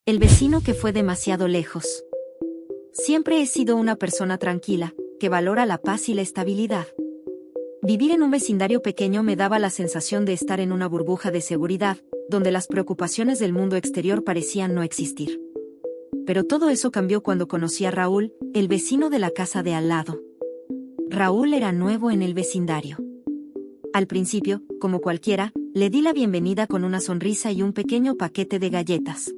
El vecino que fue demasiado lejos. Siempre he sido una persona tranquila, que valora la paz y la estabilidad. Vivir en un vecindario pequeño me daba la sensación de estar en una burbuja de seguridad, donde las preocupaciones del mundo exterior parecían no existir. Pero todo eso cambió cuando conocí a Raúl, el vecino de la casa de al lado. Raúl era nuevo en el vecindario. Al principio, como cualquiera, le di la bienvenida con una sonrisa y un pequeño paquete de galletas.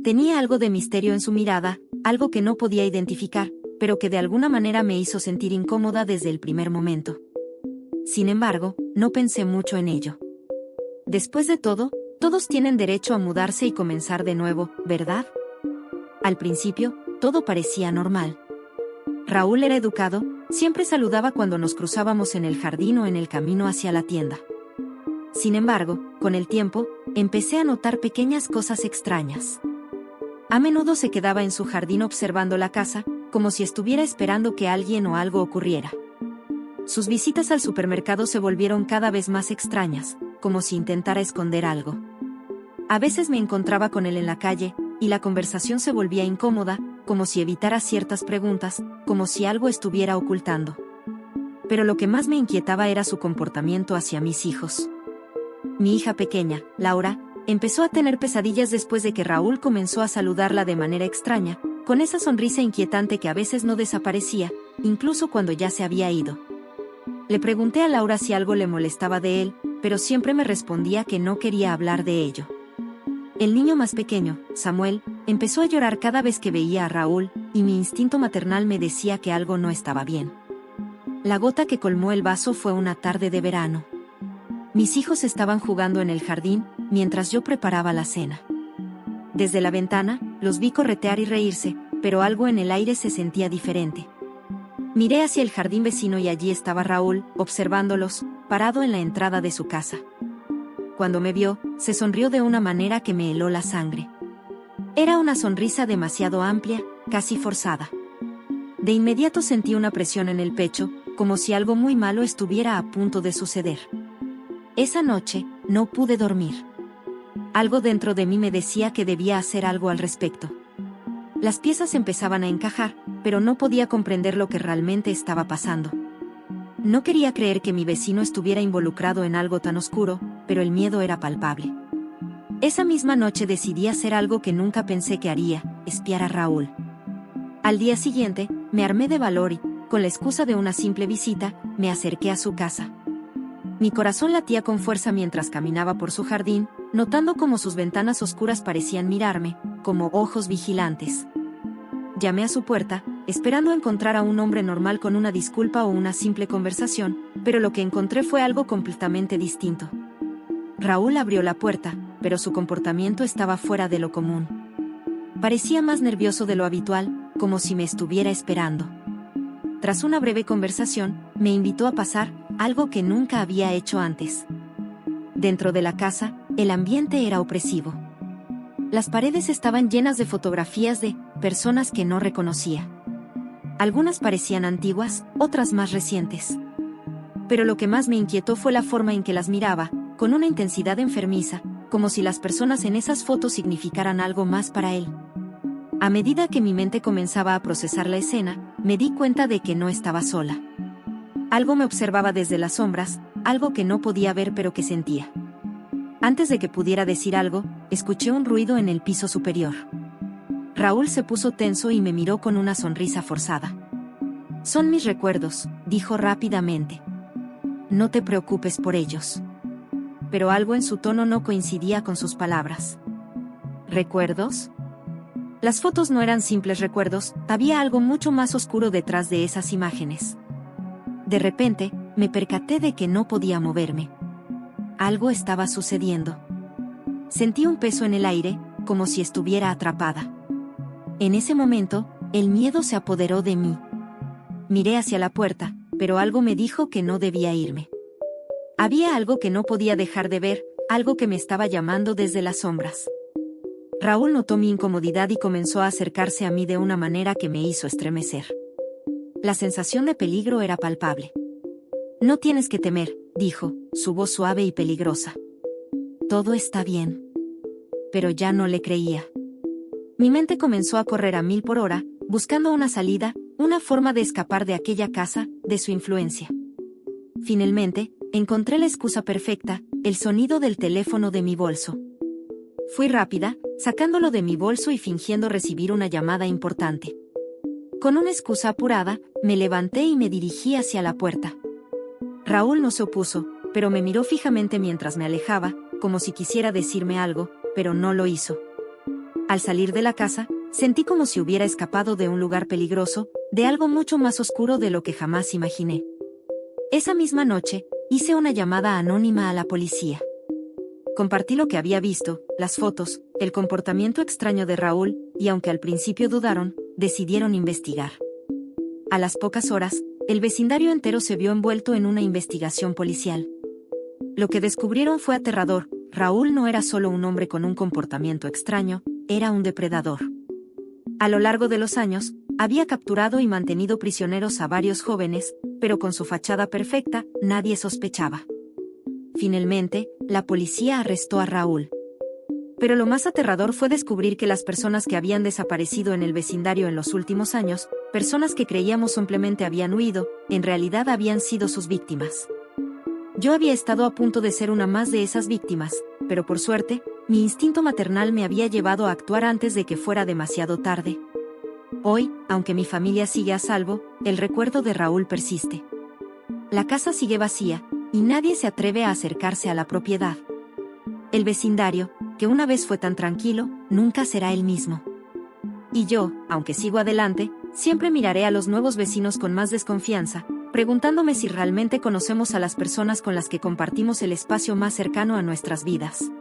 Tenía algo de misterio en su mirada, algo que no podía identificar, pero que de alguna manera me hizo sentir incómoda desde el primer momento. Sin embargo, no pensé mucho en ello. Después de todo, todos tienen derecho a mudarse y comenzar de nuevo, ¿verdad? Al principio, todo parecía normal. Raúl era educado, siempre saludaba cuando nos cruzábamos en el jardín o en el camino hacia la tienda. Sin embargo, con el tiempo, empecé a notar pequeñas cosas extrañas. A menudo se quedaba en su jardín observando la casa, como si estuviera esperando que alguien o algo ocurriera. Sus visitas al supermercado se volvieron cada vez más extrañas, como si intentara esconder algo. A veces me encontraba con él en la calle, y la conversación se volvía incómoda, como si evitara ciertas preguntas, como si algo estuviera ocultando. Pero lo que más me inquietaba era su comportamiento hacia mis hijos. Mi hija pequeña, Laura, empezó a tener pesadillas después de que Raúl comenzó a saludarla de manera extraña, con esa sonrisa inquietante que a veces no desaparecía, incluso cuando ya se había ido. Le pregunté a Laura si algo le molestaba de él, pero siempre me respondía que no quería hablar de ello. El niño más pequeño, Samuel, empezó a llorar cada vez que veía a Raúl, y mi instinto maternal me decía que algo no estaba bien. La gota que colmó el vaso fue una tarde de verano. Mis hijos estaban jugando en el jardín, mientras yo preparaba la cena. Desde la ventana, los vi corretear y reírse, pero algo en el aire se sentía diferente. Miré hacia el jardín vecino y allí estaba Raúl, observándolos, parado en la entrada de su casa. Cuando me vio, se sonrió de una manera que me heló la sangre. Era una sonrisa demasiado amplia, casi forzada. De inmediato sentí una presión en el pecho, como si algo muy malo estuviera a punto de suceder. Esa noche, no pude dormir. Algo dentro de mí me decía que debía hacer algo al respecto. Las piezas empezaban a encajar, pero no podía comprender lo que realmente estaba pasando. No quería creer que mi vecino estuviera involucrado en algo tan oscuro, pero el miedo era palpable. Esa misma noche decidí hacer algo que nunca pensé que haría, espiar a Raúl. Al día siguiente, me armé de valor y, con la excusa de una simple visita, me acerqué a su casa. Mi corazón latía con fuerza mientras caminaba por su jardín, notando cómo sus ventanas oscuras parecían mirarme, como ojos vigilantes. Llamé a su puerta, esperando encontrar a un hombre normal con una disculpa o una simple conversación, pero lo que encontré fue algo completamente distinto. Raúl abrió la puerta, pero su comportamiento estaba fuera de lo común. Parecía más nervioso de lo habitual, como si me estuviera esperando. Tras una breve conversación, me invitó a pasar, algo que nunca había hecho antes. Dentro de la casa, el ambiente era opresivo. Las paredes estaban llenas de fotografías de personas que no reconocía. Algunas parecían antiguas, otras más recientes. Pero lo que más me inquietó fue la forma en que las miraba, con una intensidad enfermiza, como si las personas en esas fotos significaran algo más para él. A medida que mi mente comenzaba a procesar la escena, me di cuenta de que no estaba sola. Algo me observaba desde las sombras, algo que no podía ver pero que sentía. Antes de que pudiera decir algo, escuché un ruido en el piso superior. Raúl se puso tenso y me miró con una sonrisa forzada. «Son mis recuerdos», dijo rápidamente. «No te preocupes por ellos». Pero algo en su tono no coincidía con sus palabras. ¿Recuerdos? Las fotos no eran simples recuerdos, había algo mucho más oscuro detrás de esas imágenes. De repente, me percaté de que no podía moverme. Algo estaba sucediendo. Sentí un peso en el aire, como si estuviera atrapada. En ese momento, el miedo se apoderó de mí. Miré hacia la puerta, pero algo me dijo que no debía irme. Había algo que no podía dejar de ver, algo que me estaba llamando desde las sombras. Raúl notó mi incomodidad y comenzó a acercarse a mí de una manera que me hizo estremecer. La sensación de peligro era palpable. «No tienes que temer», dijo, su voz suave y peligrosa. «Todo está bien». Pero ya no le creía. Mi mente comenzó a correr a 1000 por hora, buscando una salida, una forma de escapar de aquella casa, de su influencia. Finalmente, encontré la excusa perfecta, el sonido del teléfono de mi bolso. Fui rápida, sacándolo de mi bolso y fingiendo recibir una llamada importante. Con una excusa apurada, me levanté y me dirigí hacia la puerta. Raúl no se opuso, pero me miró fijamente mientras me alejaba, como si quisiera decirme algo, pero no lo hizo. Al salir de la casa, sentí como si hubiera escapado de un lugar peligroso, de algo mucho más oscuro de lo que jamás imaginé. Esa misma noche, hice una llamada anónima a la policía. Compartí lo que había visto, las fotos, el comportamiento extraño de Raúl, y aunque al principio dudaron, decidieron investigar. A las pocas horas, el vecindario entero se vio envuelto en una investigación policial. Lo que descubrieron fue aterrador: Raúl no era solo un hombre con un comportamiento extraño, era un depredador. A lo largo de los años, había capturado y mantenido prisioneros a varios jóvenes, pero con su fachada perfecta, nadie sospechaba. Finalmente, la policía arrestó a Raúl. Pero lo más aterrador fue descubrir que las personas que habían desaparecido en el vecindario en los últimos años, personas que creíamos simplemente habían huido, en realidad habían sido sus víctimas. Yo había estado a punto de ser una más de esas víctimas, pero por suerte, mi instinto maternal me había llevado a actuar antes de que fuera demasiado tarde. Hoy, aunque mi familia sigue a salvo, el recuerdo de Raúl persiste. La casa sigue vacía, y nadie se atreve a acercarse a la propiedad. El vecindario, que una vez fue tan tranquilo, nunca será el mismo. Y yo, aunque sigo adelante, siempre miraré a los nuevos vecinos con más desconfianza, preguntándome si realmente conocemos a las personas con las que compartimos el espacio más cercano a nuestras vidas.